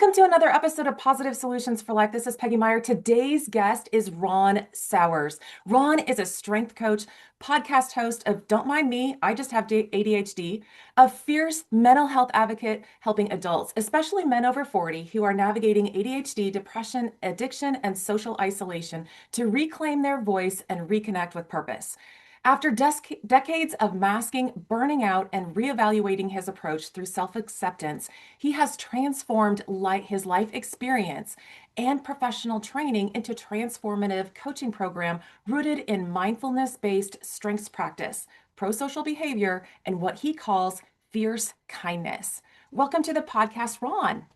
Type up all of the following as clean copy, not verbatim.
Welcome to another episode of Positive Solutions for Life. This is Peggy Meyer. Today's guest is Ron Souers. Ron is a strength coach, podcast host of Don't Mind Me, I Just Have ADHD, a fierce mental health advocate helping adults, especially men over 40, who are navigating ADHD, depression, addiction, and social isolation to reclaim their voice and reconnect with purpose. After decades of masking, burning out, and reevaluating his approach through self acceptance, he has transformed his life experience and professional training into transformative coaching program rooted in mindfulness-based strengths practice, pro-social behavior, and what he calls fierce kindness. Welcome to the podcast, Ron.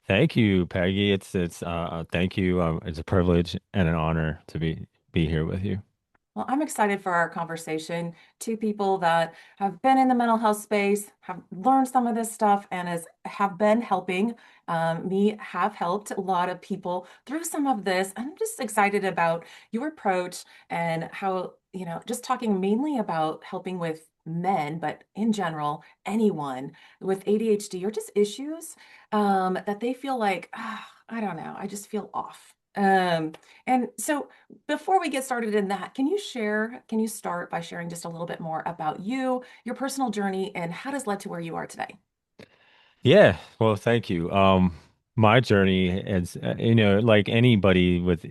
Thank you, Peggy. Thank you. It's a privilege and an honor to be here with you. Well, I'm excited for our conversation. Two people that have been in the mental health space, have learned some of this stuff, and have been helping me, have helped a lot of people through some of this. I'm just excited about your approach and how, just talking mainly about helping with men, but in general, anyone with ADHD or just issues that they feel like, I don't know, I just feel off. And so before we get started in that, can you start by sharing just a little bit more about you, your personal journey, and how does led to where you are today? Yeah, well, thank you. My journey is, like anybody with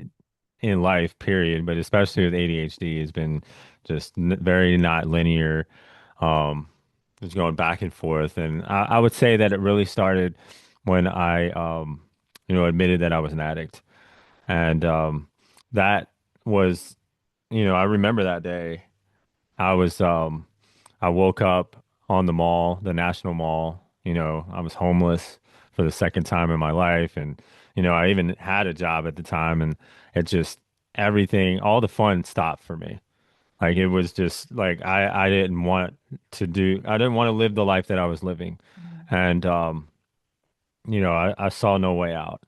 in life, period, but especially with ADHD, has been just n very not linear. Um, it's going back and forth, and I would say that it really started when I admitted that I was an addict, and that was, I remember that day. I was I woke up on the mall, the National Mall. I was homeless for the second time in my life, and I even had a job at the time, and it just everything, all the fun stopped for me. Like it was just like I didn't want to live the life that I was living, Mhm. and I saw no way out.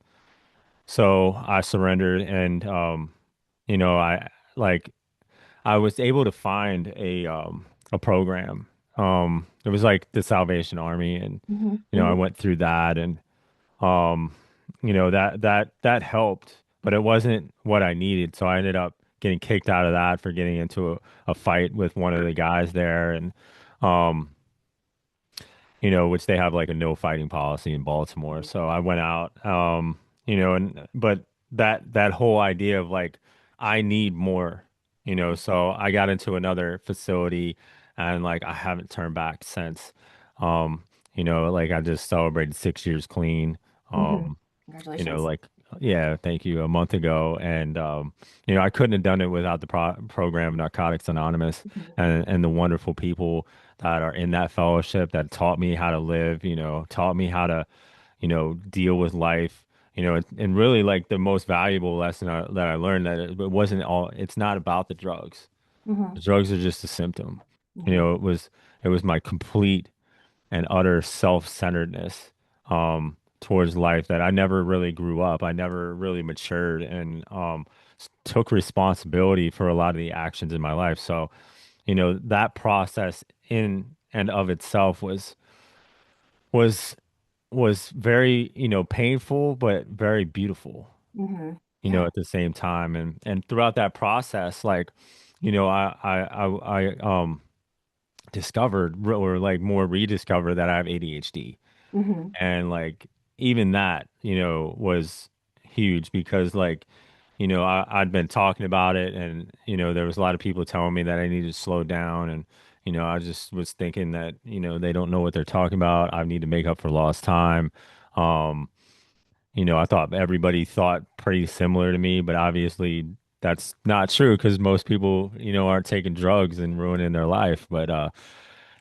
So I surrendered, and I like I was able to find a program. It was like the Salvation Army, and Mhm. I Mhm. went through that, and um, that helped, but it wasn't what I needed. So I ended up getting kicked out of that for getting into a fight with one of the guys there, and um, which they have like a no fighting policy in Baltimore. So I went out, and but that whole idea of like I need more, so I got into another facility and like I haven't turned back since. Like I just celebrated 6 years clean. Mhm. Um, Congratulations. like yeah, thank you, a month ago, and I couldn't have done it without the program Narcotics Anonymous Mhm. and the wonderful people that are in that fellowship that taught me how to live, taught me how to, deal with life, and really like the most valuable lesson that I learned that it's not about the drugs. The Mhm. drugs are just a symptom. Mhm. It was my complete and utter self-centeredness towards life that I never really grew up. I never really matured and took responsibility for a lot of the actions in my life. So, that process in and of itself was was very, painful but very beautiful, Mhm. Yeah. at the same time. And throughout that process, like, I discovered or like more rediscovered that I have ADHD. Mhm. And like even that, was huge because like, I'd been talking about it and, there was a lot of people telling me that I needed to slow down. And, I just was thinking that, they don't know what they're talking about. I need to make up for lost time. Um, I thought everybody thought pretty similar to me, but obviously that's not true because most people, aren't taking drugs and ruining their life.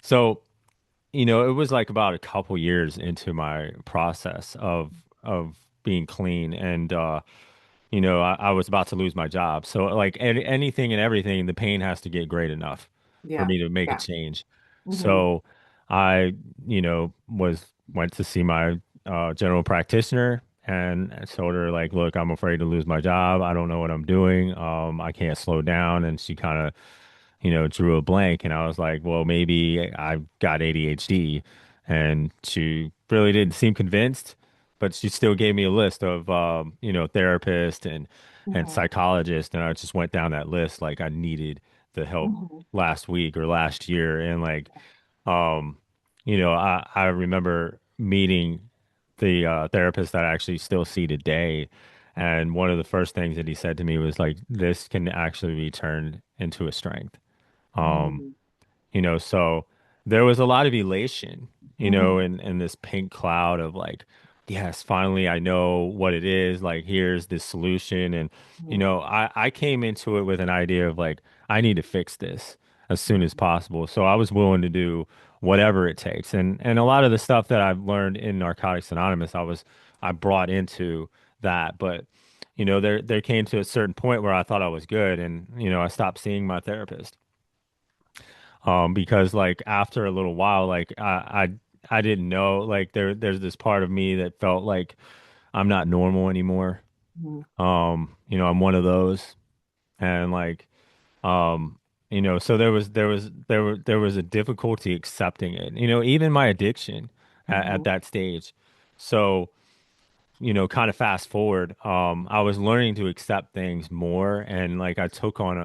So it was like about a couple years into my process of being clean, and I was about to lose my job. So like anything and everything, the pain has to get great enough for Yeah. me to make a Yeah. change. Mhm. So I, went to see my general practitioner and I told her like, look, I'm afraid to lose my job. I don't know what I'm doing. I can't slow down. And she kind of drew a blank. And I was like, well, maybe I've got ADHD. And she really didn't seem convinced. but she still gave me a list of therapists and Mhm. psychologists, and I just went down that list like I needed the help Mhm. last week or last year, and like um, I remember meeting the therapist that I actually still see today, and one of the first things that he said to me was like, "This can actually be turned into a strength." Um, Mhm. so there was a lot of elation, Mhm. in this pink cloud of like, yes, finally I know what it is. Like, here's the solution. And, Mhm. I came into it with an idea of like, I need to fix this as soon as Mhm. possible. So I was willing to do whatever it takes. And a lot of the stuff that I've learned in Narcotics Anonymous, I brought into that. But, there came to a certain point where I thought I was good. And, I stopped seeing my therapist. Because like after a little while, like I didn't know, like there's this part of me that felt like I'm not normal anymore. Mhm. I'm one of those, and like um, so there was a difficulty accepting it. Even my addiction at Mhm. that stage. So kind of fast forward, I was learning to accept things more, and like I took on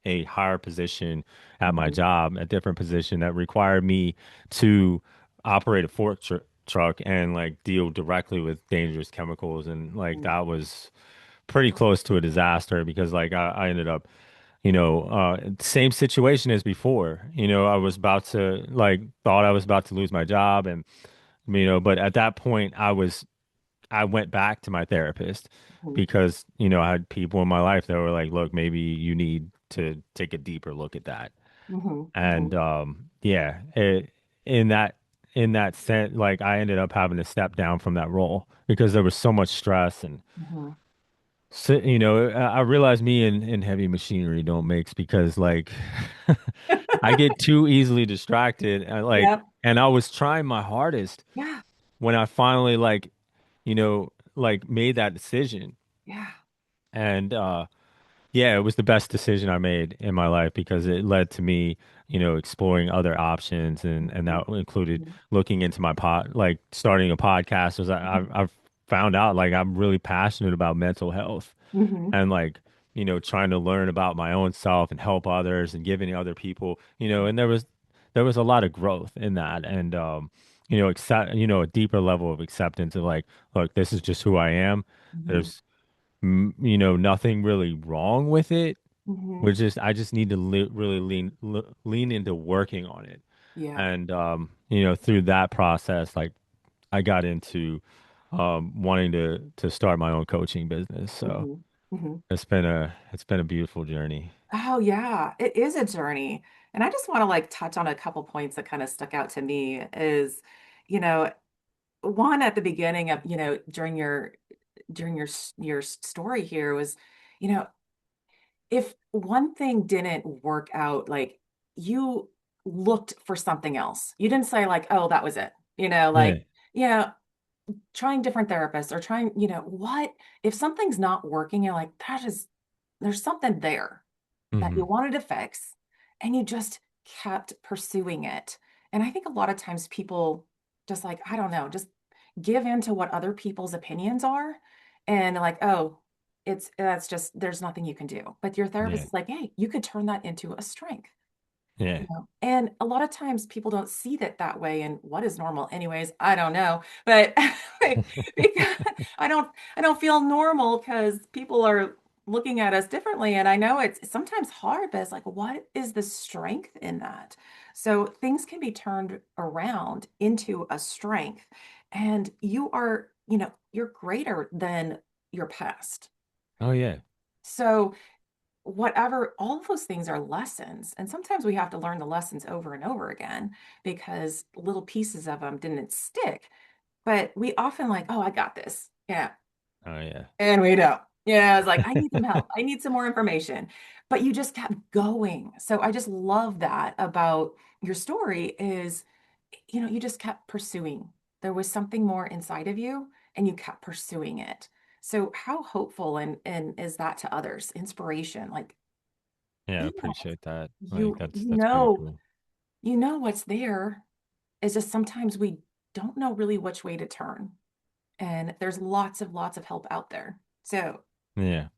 a higher position at my Mhm. job, a different position that required me to operate a truck and like deal directly with dangerous chemicals, and like Mhm. that was pretty close to a disaster because like I ended up, same situation as before. I was about to like thought I was about to lose my job, and but at that point I went back to my therapist Mhm. because, I had people in my life that were like, look, maybe you need to take a deeper look at that. Mhm. And Mhm. yeah, in that in that sense, like I ended up having to step down from that role because there was so much stress and Mhm. so, I realize me and heavy machinery don't mix because like I get too easily distracted and like Yep. and I was trying my hardest Yeah. when I finally like made that decision. Yeah. And yeah, it was the best decision I made in my life because it led to me, exploring other options and Mhm. that included Mhm. looking into my like starting a podcast. Was I've found out like I'm really passionate about mental health Mhm. and like, trying to learn about my own self and help others and giving other people, and there was a lot of growth in that and accept, a deeper level of acceptance of like, look, this is just who I am. Mhm. There's nothing really wrong with it. Mhm. I just need to really lean into working on it. Yeah. And through that process, like I got into wanting to start my own coaching business. So Mhm. Mhm. it's been a beautiful journey. Oh yeah, it is a journey. And I just want to like touch on a couple points that kind of stuck out to me is, you know, one at the beginning of, during your story here was, you know, if one thing didn't work out, like you looked for something else. You didn't say like, oh, that was it. Yeah. You know, trying different therapists or trying, what if something's not working, you're like, there's something there that you Hmm. wanted to fix and you just kept pursuing it. And I think a lot of times people just like, I don't know, just give in to what other people's opinions are and like, oh, that's just there's nothing you can do. But your therapist Yeah. is like, hey, you could turn that into a strength. Yeah. And a lot of times people don't see that way. And what is normal, anyways? I don't know, but because I don't feel normal because people are looking at us differently. And I know it's sometimes hard, but it's like, what is the strength in that? So things can be turned around into a strength, and you're greater than your past. Oh yeah. So whatever, all of those things are lessons, and sometimes we have to learn the lessons over and over again because little pieces of them didn't stick, but we often like, oh, I got this, yeah, Oh yeah. and we don't. I was like, I need some help, I need some more information, but you just kept going. So I just love that about your story is, you just kept pursuing. There was something more inside of you and you kept pursuing it. So how hopeful and is that to others? Inspiration, like, Yeah, I yeah, appreciate that. Like you that's you that's pretty know cool. you know what's there. It's just sometimes we don't know really which way to turn. and there's lots of help out there. So Yeah.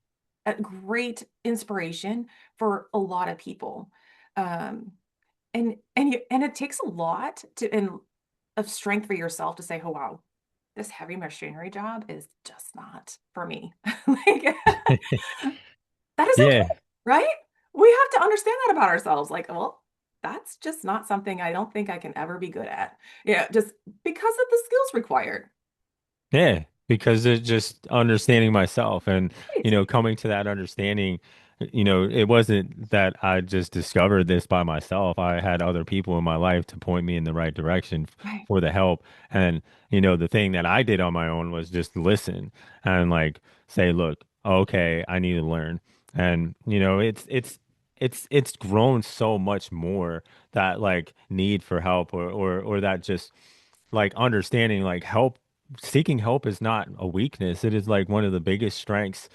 a great inspiration for a lot of people. Um, and it takes a lot to and of strength for yourself to say, "Oh wow, this heavy machinery job is just not for me." Like that is Yeah. okay, right? We have to understand that about ourselves. Like, well, that's just not something I don't think I can ever be good at. Yeah, just because of the skills required. Yeah, because it's just understanding myself and, Right. coming to that understanding, it wasn't that I just discovered this by myself. I had other people in my life to point me in the right direction Right. for the help. And, the thing that I did on my own was just listen and like say, look, okay, I need to learn. And, it's grown so much more that like need for help or that just like understanding like seeking help is not a weakness. It is like one of the biggest strengths.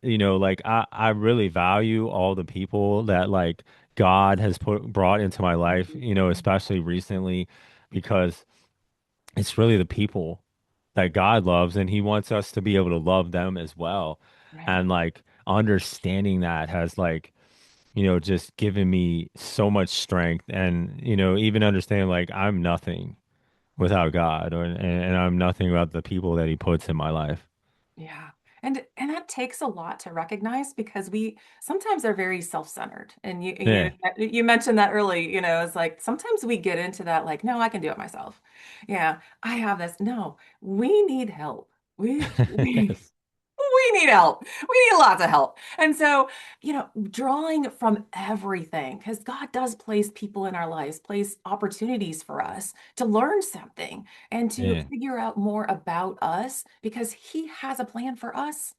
Like I really value all the people that like God has brought into my life, especially recently because it's really the people that God loves and he wants us to be able to love them as well. Right. And like understanding that has like just given me so much strength and even understanding like I'm nothing without God, and I'm nothing without the people that He puts in my life. Yeah. And that takes a lot to recognize because we sometimes are very self-centered. And Yeah, you mentioned that early, it's like sometimes we get into that like, no, I can do it myself. Yeah, I have this. No, we need help. We yes, we need help. We need lots of help. And so, drawing from everything, because God does place people in our lives, place opportunities for us to learn something and to yeah, figure out more about us because He has a plan for us.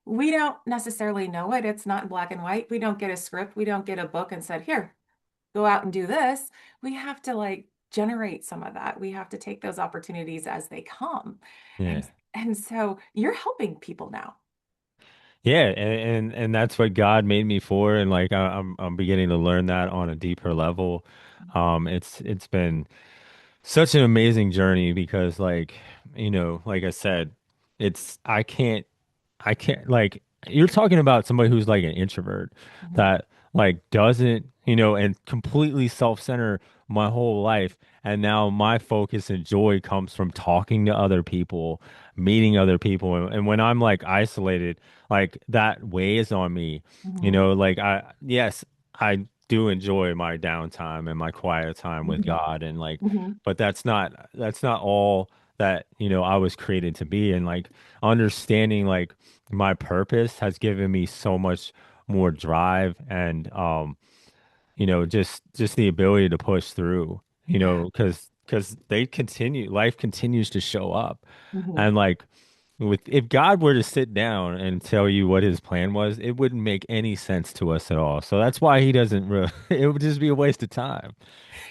We don't necessarily know it. It's not in black and white. We don't get a script. We don't get a book and said, here, go out and do this. We have to like generate some of that. We have to take those opportunities as they come. And yeah, and so you're helping people now. yeah, and that's what God made me for, and like I'm beginning to learn that on a deeper level. It's been such an amazing journey because like like I said, it's I can't like you're talking about somebody who's like an introvert Mhm, that like doesn't, and completely self-centered my whole life. And now my focus and joy comes from talking to other people, meeting other people. And when I'm like isolated, like that weighs on me, mhm, like yes, I do enjoy my downtime and my quiet time with mhm, God and like, mhm, but that's not all that, I was created to be. And like understanding like my purpose has given me so much more drive and just the ability to push through, yeah, because life continues to show up. mhm. And like with if God were to sit down and tell you what his plan was, it wouldn't make any sense to us at all. So that's why he doesn't it would just be a waste of time.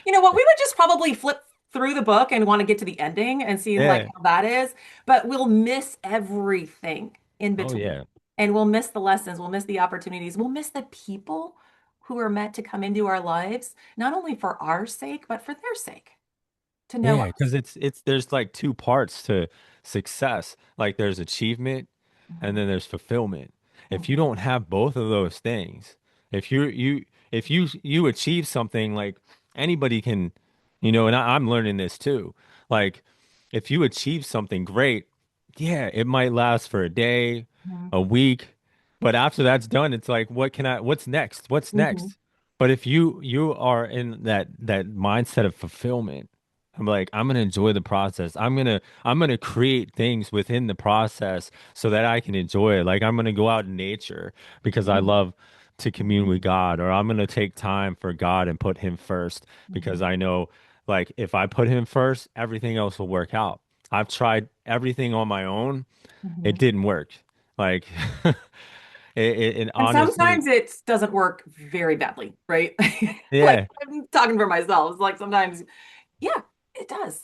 You know what? We would just probably flip through the book and want to get to the ending and see like Yeah. how that is, but we'll miss everything in Oh between. yeah. And we'll miss the lessons, we'll miss the opportunities, we'll miss the people who are meant to come into our lives, not only for our sake, but for their sake, to know Yeah, us. because it's there's like two parts to success. Like there's achievement and Mhm, then there's fulfillment. If you mhm, don't have both of those things, if you achieve something like anybody can, and I'm learning this too. Like if you achieve something great, yeah, it might last for a day, mhm, a week, but after that's done, it's like what's next? What's mhm, next? But if you are in that mindset of fulfillment, I'm like, I'm gonna enjoy the process. I'm gonna create things within the process so that I can enjoy it. Like I'm gonna go out in nature because I mhm, love to commune mhm, with God, or I'm gonna take time for God and put him first because mhm, I know like if I put him first, everything else will work out. I've tried everything on my own. It mhm. didn't work. Like it And honestly, sometimes it doesn't work very badly, right? Like yeah, I'm talking for myself. It's like sometimes, yeah, it does.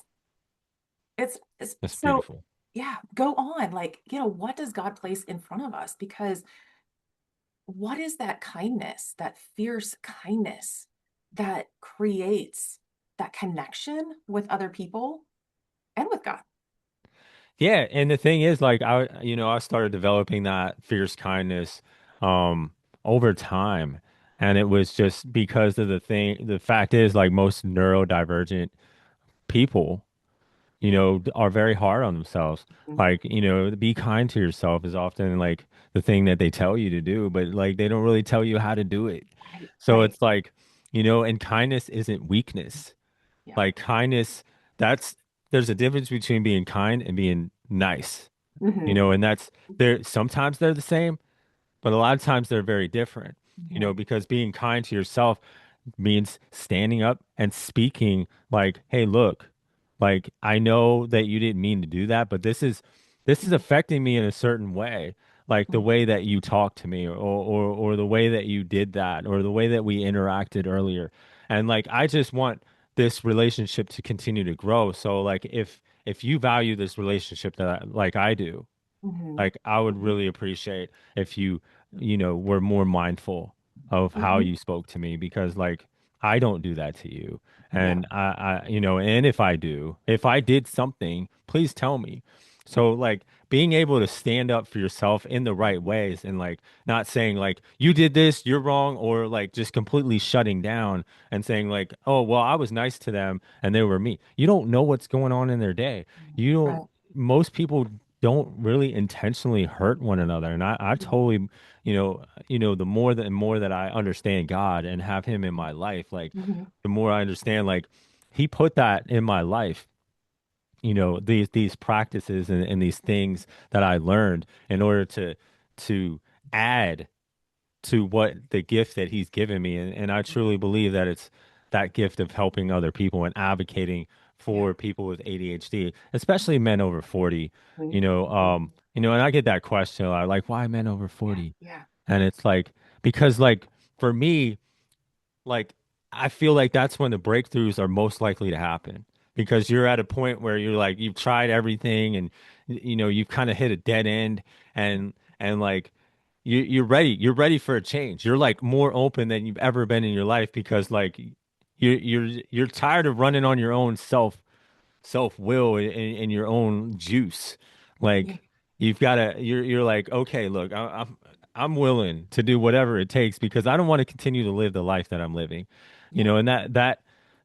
It's that's so beautiful. yeah, go on. Like, what does God place in front of us? Because what is that kindness, that fierce kindness that creates that connection with other people and with God? Yeah, and the thing is, like I started developing that fierce kindness um over time. And it was just because of the fact is like most neurodivergent people, are very hard on themselves. Mhm. Like, be kind to yourself is often like the thing that they tell you to do, but like they don't really tell you how to do it. Right, So right. it's like, and kindness isn't weakness. Yeah. Like kindness, that's there's a difference between being kind and being nice, Hmm. and that's sometimes they're the same, but a lot of times they're very different, Hmm. because being kind to yourself means standing up and speaking like, hey, look, like I know that you didn't mean to do that, but this is affecting me in a certain way, like the Hmm. way that you talked to me or the way that you did that or the way that we interacted earlier. And like I just want this relationship to continue to grow. So like if you value this relationship like I do, Hmm. like I would really appreciate if were more mindful of how Hmm. you spoke to me because like I don't do that to you. Yeah. And and if I did something, please tell me. So like being able to stand up for yourself in the right ways and like not saying like you did this, you're wrong, or like just completely shutting down and saying like, oh, well, I was nice to them and they were me. You don't know what's going on in their day. You don't Right. Most people don't really intentionally hurt one another. And I totally, the more that I understand God and have him in my life, like Hmm. the more I understand, like he put that in my life, these practices and these things that I learned in order to add to what the gift that he's given me. And I truly believe that it's that gift of helping other people and advocating Yeah. for people with ADHD, especially men over 40, Mhm. and I get that question a lot, like, why men over Yeah. 40? Yeah. And it's like, because like for me, like I feel like that's when the breakthroughs are most likely to happen because you're at a point where you're like you've tried everything and you've kind of hit a dead end and like you're ready for a change. You're like more open than you've ever been in your life because like you're tired of running on your own self-will and your own juice. Yeah. Like you're like, okay, look, I'm willing to do whatever it takes because I don't want to continue to live the life that I'm living. Yeah. And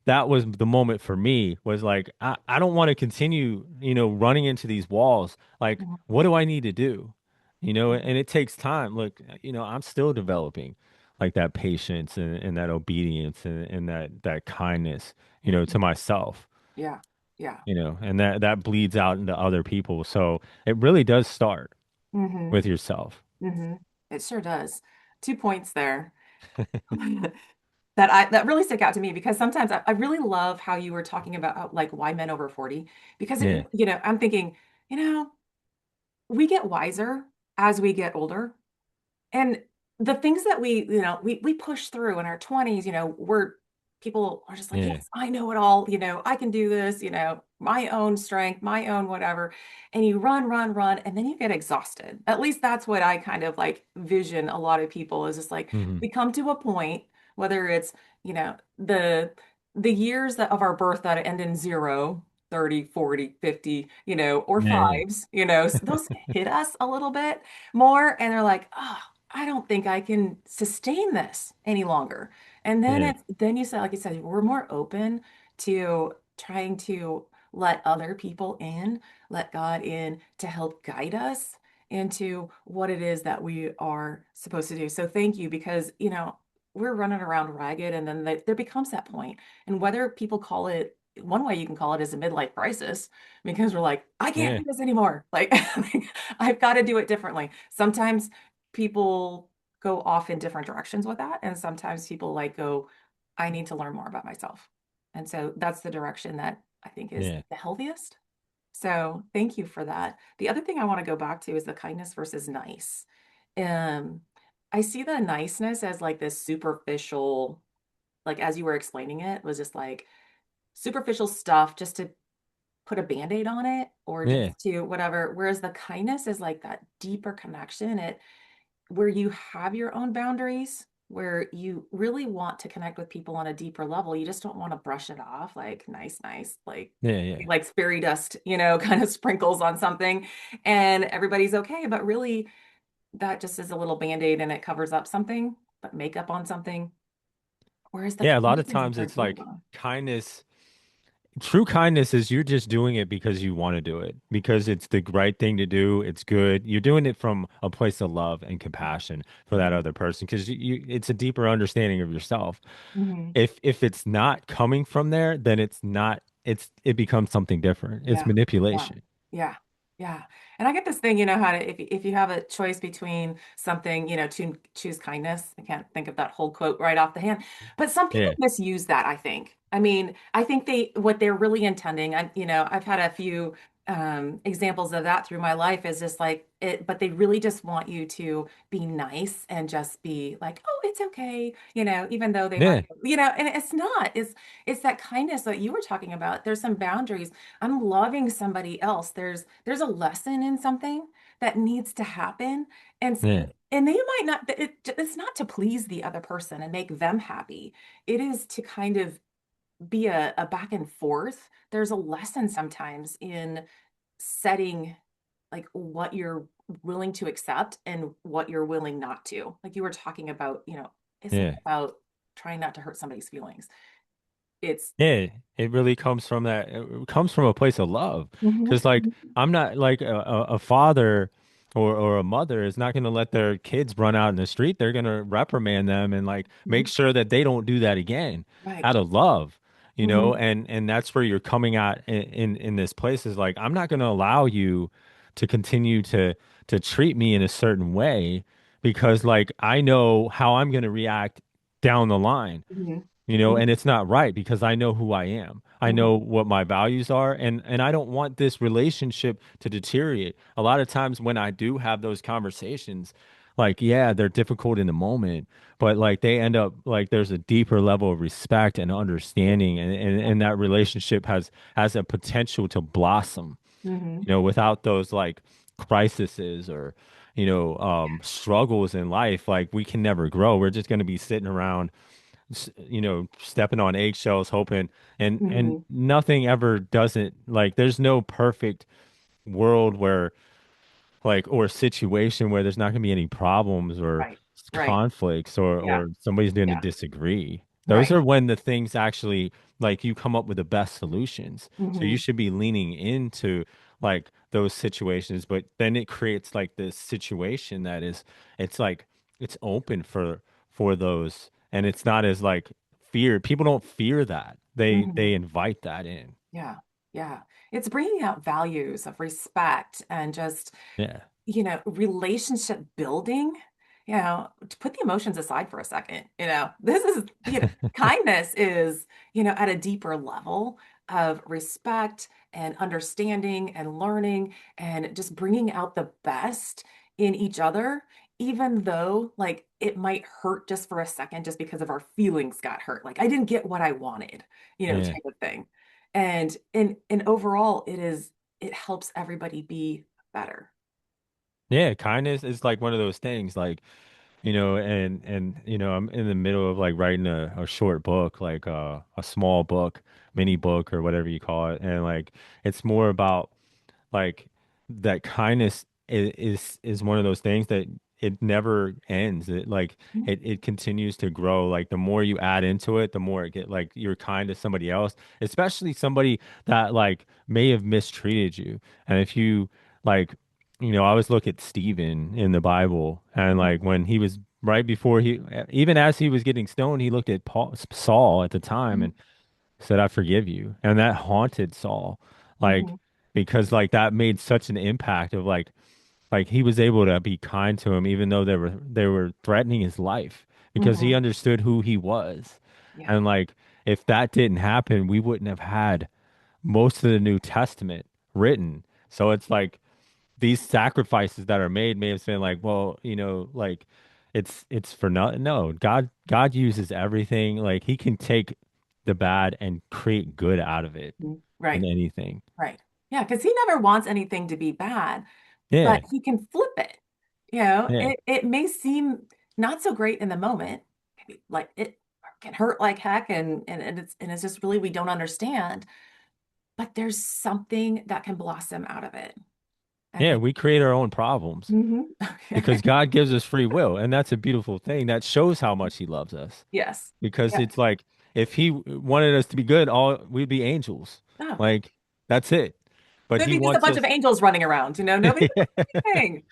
that was the moment for me was like I don't want to continue, running into these walls. Like, Mhm. what do I need to do? Mhm. And it takes time. Look, I'm still developing like that patience and that obedience and that kindness, to myself, Yeah. Yeah. and that bleeds out into other people. So it really does start Hmm. with yourself. Hmm. It sure does. 2 points there that really stick out to me because sometimes I really love how you were talking about like why men over 40 because Yeah. I'm thinking, you know, we get wiser as we get older. And the things that we push through in our 20s, people are just like, Yeah. yes, I know it all, I can do this, my own strength, my own whatever. And you run, run, run, and then you get exhausted. At least that's what I kind of like vision a lot of people is just like Hmm. we come to a point, whether it's, the years of our birth that end in 0, 30, 40, 50, or Yeah. fives, those hit us a little bit more. And they're like, oh, I don't think I can sustain this any longer. And then Yeah. then you said, like you said, we're more open to trying to let other people in, let God in to help guide us into what it is that we are supposed to do. So thank you because, we're running around ragged and then there becomes that point. And whether people call it one way you can call it is a midlife crisis because we're like, I can't Yeah. do this anymore. Like, I've got to do it differently. Sometimes people go off in different directions with that. And sometimes people like go, I need to learn more about myself. And so that's the direction that I think is Yeah. the healthiest. So thank you for that. The other thing I want to go back to is the kindness versus nice. Um, I see the niceness as like this superficial, like as you were explaining it, was just like superficial stuff just to put a band-aid on it or Yeah. just to whatever. Whereas the kindness is like that deeper connection. It where you have your own boundaries. where you really want to connect with people on a deeper level. You just don't want to brush it off like nice, nice, Yeah, yeah. like fairy dust, kind of sprinkles on something and everybody's okay. But really, that just is a little band-aid and it covers up something, but makeup on something. Whereas the Yeah, a lot of kindness is times where it's it's all like gone. kindness. True kindness is you're just doing it because you want to do it, because it's the right thing to do. It's good. You're doing it from a place of love and compassion for that Mhm. other person, because it's a deeper understanding of yourself. Mhm. If it's not coming from there, then it's not, it becomes something different. It's Yeah. Yeah. manipulation. Yeah. Yeah. And I get this thing, how to, if you have a choice between something, to choose kindness. I can't think of that whole quote right off the hand, but some people Yeah. misuse that, I think. I mean, I think what they're really intending, I've had a few examples of that through my life is just like it, but they really just want you to be nice and just be like, oh, it's okay, even though they might, Yeah. and it's not, it's that kindness that you were talking about. There's some boundaries. I'm loving somebody else. There's a lesson in something that needs to happen. And Yeah. and they might not it's not to please the other person and make them happy. It is to kind of be a back and forth. There's a lesson sometimes in setting like what you're willing to accept and what you're willing not to. Like you were talking about, isn't Yeah. about trying not to hurt somebody's feelings. It's Yeah, it really comes from that. It comes from a place of love. Mhm. Because, like, I'm not like a father or a mother is not going to let their kids run out in the street. They're going to reprimand them and like make Mhm. sure that they don't do that again Right. out of love, Mhm. and that's where you're coming at in this place is like, I'm not going to allow you to continue to treat me in a certain way because like I know how I'm going to react down the line, Mhm. and Mhm. it's not right because I know who I am. I know Mhm. what my values are, and I don't want this relationship to deteriorate. A lot of times when I do have those conversations, like yeah, they're difficult in the moment, but like they end up like there's a deeper level of respect and Yeah. understanding, and that relationship has a potential to blossom, Mhm. without those like crises or struggles in life. Like we can never grow. We're just going to be sitting around stepping on eggshells, hoping, and Mhm. nothing ever doesn't like. There's no perfect world where like or situation where there's not going to be any problems or Right. Right. conflicts or Yeah. somebody's going to Yeah. disagree. Those Right. are when the things actually like you come up with the best solutions. So you Mhm. should be leaning into like those situations, but then it creates like this situation that is it's like it's open for those, and it's not as like fear. People don't fear that. They Mhm. invite that in. Yeah. Yeah. It's bringing out values of respect and just Yeah. relationship building, to put the emotions aside for a second, this is, kindness is, at a deeper level of respect and understanding and learning and just bringing out the best in each other, even though like it might hurt just for a second, just because of our feelings got hurt. Like I didn't get what I wanted, Yeah. type of thing. And overall, it helps everybody be better. Yeah, kindness is like one of those things like and I'm in the middle of like writing a short book, like a small book, mini book or whatever you call it. And like it's more about like that kindness is one of those things that it never ends. It like it continues to grow. Like the more you add into it, the more it get like you're kind to somebody else, especially somebody that like may have mistreated you. And if you like, I always look at Stephen in the Bible, and like when he was right before even as he was getting stoned, he looked at Saul at the time and Mhm. said, I forgive you. And that haunted Saul. Like, Mhm. because like that made such an impact of like he was able to be kind to him even though they were threatening his life because he Mhm. understood who he was. Yeah. And like if that didn't happen, we wouldn't have had most of the New Testament written. So it's like these sacrifices that are made may have been like, well, like it's for nothing. No, God uses everything. Like he can take the bad and create good out of it Mhm. in Right. anything. Right. Yeah, because he never wants anything to be bad, but Yeah. he can flip it. Yeah. It may seem not so great in the moment, like it can hurt like heck, and it's just really we don't understand. But there's something that can blossom out of it. I Yeah, think. we create our own problems Hmm. because God gives us free will, and that's a beautiful thing. That shows how much He loves us. Yes. Because Yeah. it's like if He wanted us to be good, all we'd be angels. Oh, Like that's it. But there'd He be just a wants bunch of us. angels running around, nobody does anything.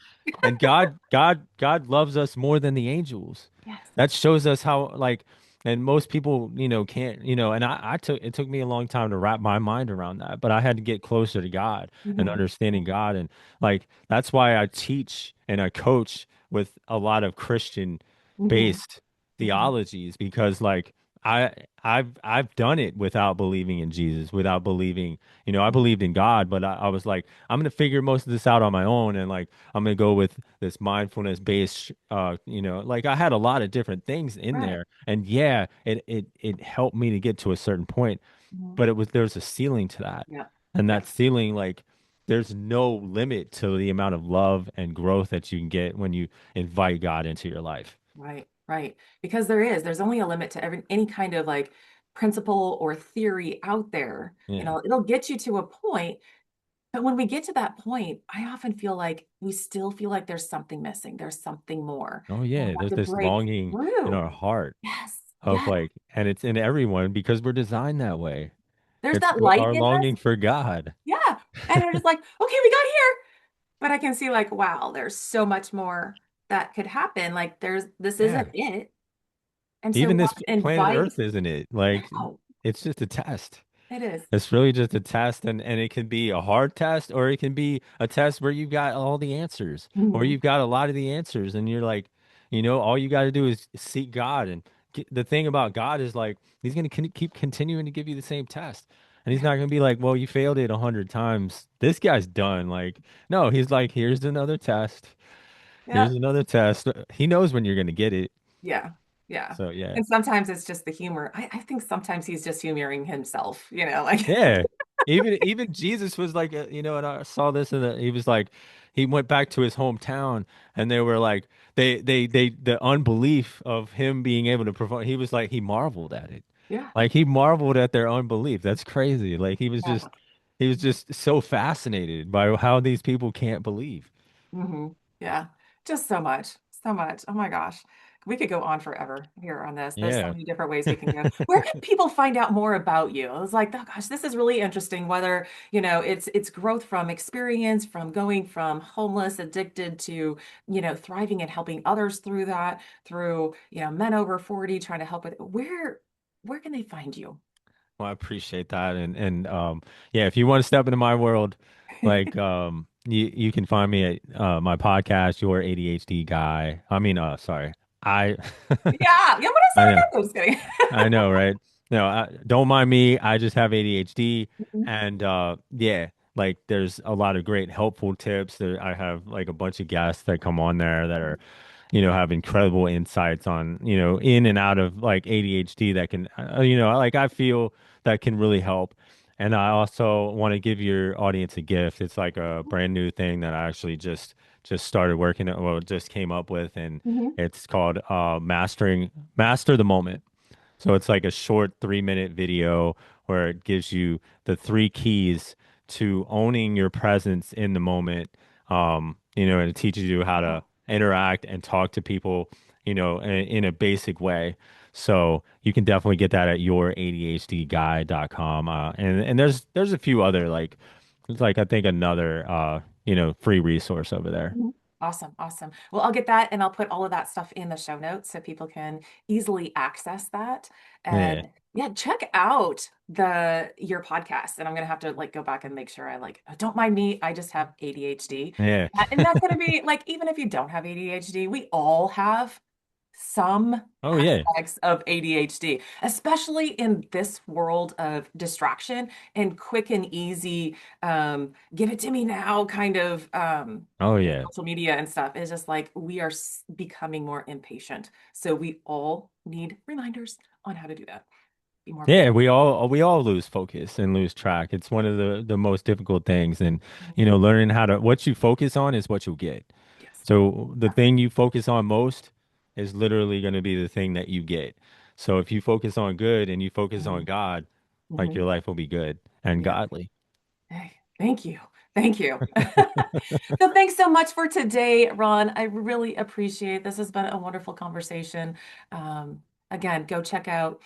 And God loves us more than the angels. Yes. That shows us how like, and most people, can't, and I took it took me a long time to wrap my mind around that, but I had to get closer to God and Hmm. understanding God. And like, that's why I teach and I coach with a lot of Christian Hmm. based Hmm. theologies because like, I I've done it without believing in Jesus, without believing, I believed in God, but I was like, I'm gonna figure most of this out on my own, and like I'm gonna go with this mindfulness based like I had a lot of different things in Right. there. And yeah, it helped me to get to a certain point, Hmm. but there's a ceiling to that. Yeah. And Yeah. that ceiling, like there's no limit to the amount of love and growth that you can get when you invite God into your life. Right. Right. Because there's only a limit to any kind of like principle or theory out there. Yeah. It'll get you to a point. But when we get to that point, I often feel like we still feel like there's something missing. There's something more. Oh And we yeah, have there's to this break longing in through. our heart Yes. of Yeah. like, and it's in everyone because we're designed that way. There's It's that light our in us. longing for God. Yeah. And we're just like, okay, we got here. But I can see like, wow, there's so much more that could happen. Like this isn't Yeah. it. And so we Even this have to planet invite. Earth, isn't it? Like Oh, it's just a test. it is. It's really just a test, and it can be a hard test, or it can be a test where you've got all the answers, or Mhm. you've got a lot of the answers, and you're like, all you got to do is seek God. And the thing about God is like He's going to keep continuing to give you the same test, and He's Yeah. not going to be like, well, you failed it 100 times. This guy's done. Like, no, He's like, here's another test. Here's Yeah. another test. He knows when you're going to get it. Yeah. Yeah. So yeah. And sometimes it's just the humor. I think sometimes he's just humoring himself, like Yeah. Even Jesus was like, and I saw this and he was like, he went back to his hometown and they were like, the unbelief of him being able to provide, he was like, he marveled at it. yeah. Like he marveled at their unbelief. That's crazy. Like Yeah. he was just so fascinated by how these people can't believe. Hmm. Yeah. Just so much. So much. Oh my gosh. We could go on forever here on this. There's so Yeah. many different ways we can go. Where can people find out more about you? I was like, oh gosh, this is really interesting. Whether, it's growth from experience, from going from homeless, addicted to, thriving and helping others through that, through, men over 40 trying to help with where can they find you? Well, I appreciate that. And yeah, if you want to step into my world, like you can find me at my podcast, Your ADHD Guy. I mean, sorry. I Yeah. Yeah. What I I said know. again? I'm just kidding. I know, right? No, don't mind me. I just have ADHD, Mhm. and yeah, like there's a lot of great helpful tips. I have like a bunch of guests that come on there that are, have incredible insights on, in and out of like ADHD that can, like I feel that can really help. And I also want to give your audience a gift. It's like a brand new thing that I actually just started working at, well, just came up with, and Mhm. it's called Master the Moment. So it's like a short 3 minute video where it gives you the three keys to owning your presence in the moment. And it teaches you how to Oh. interact and talk to people, in a basic way. So you can definitely get that at youradhdguy.com. And there's a few other like it's like I think another free resource over there. Mhm. Awesome, awesome. Well, I'll get that and I'll put all of that stuff in the show notes so people can easily access that. Yeah. And yeah, check out your podcast. And I'm gonna have to like go back and make sure I like don't mind me. I just have ADHD. Yeah. And that's gonna be like even if you don't have ADHD, we all have some Oh yeah. aspects of ADHD, especially in this world of distraction and quick and easy, give it to me now kind of Oh yeah. social media and stuff. It's just like we are becoming more impatient. So we all need reminders on how to do that. Be more Yeah, present. we all lose focus and lose track. It's one of the most difficult things. And learning how to what you focus on is what you'll get. Yes. So the thing you focus on most, is literally going to be the thing that you get. So if you focus on good and you focus on Mhm. God, like Mhm. your life will be good and Yeah. godly. Hey, thank you. Thank you. So thanks so much for today, Ron. I really appreciate this. Has been a wonderful conversation. Um, Again, go check out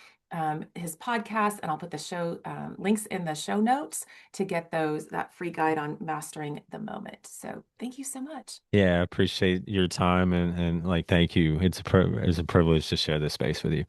his podcast, and I'll put the show links in the show notes to get that free guide on mastering the moment. So thank you so much. Yeah, I appreciate your time and like thank you. It's a privilege to share this space with you.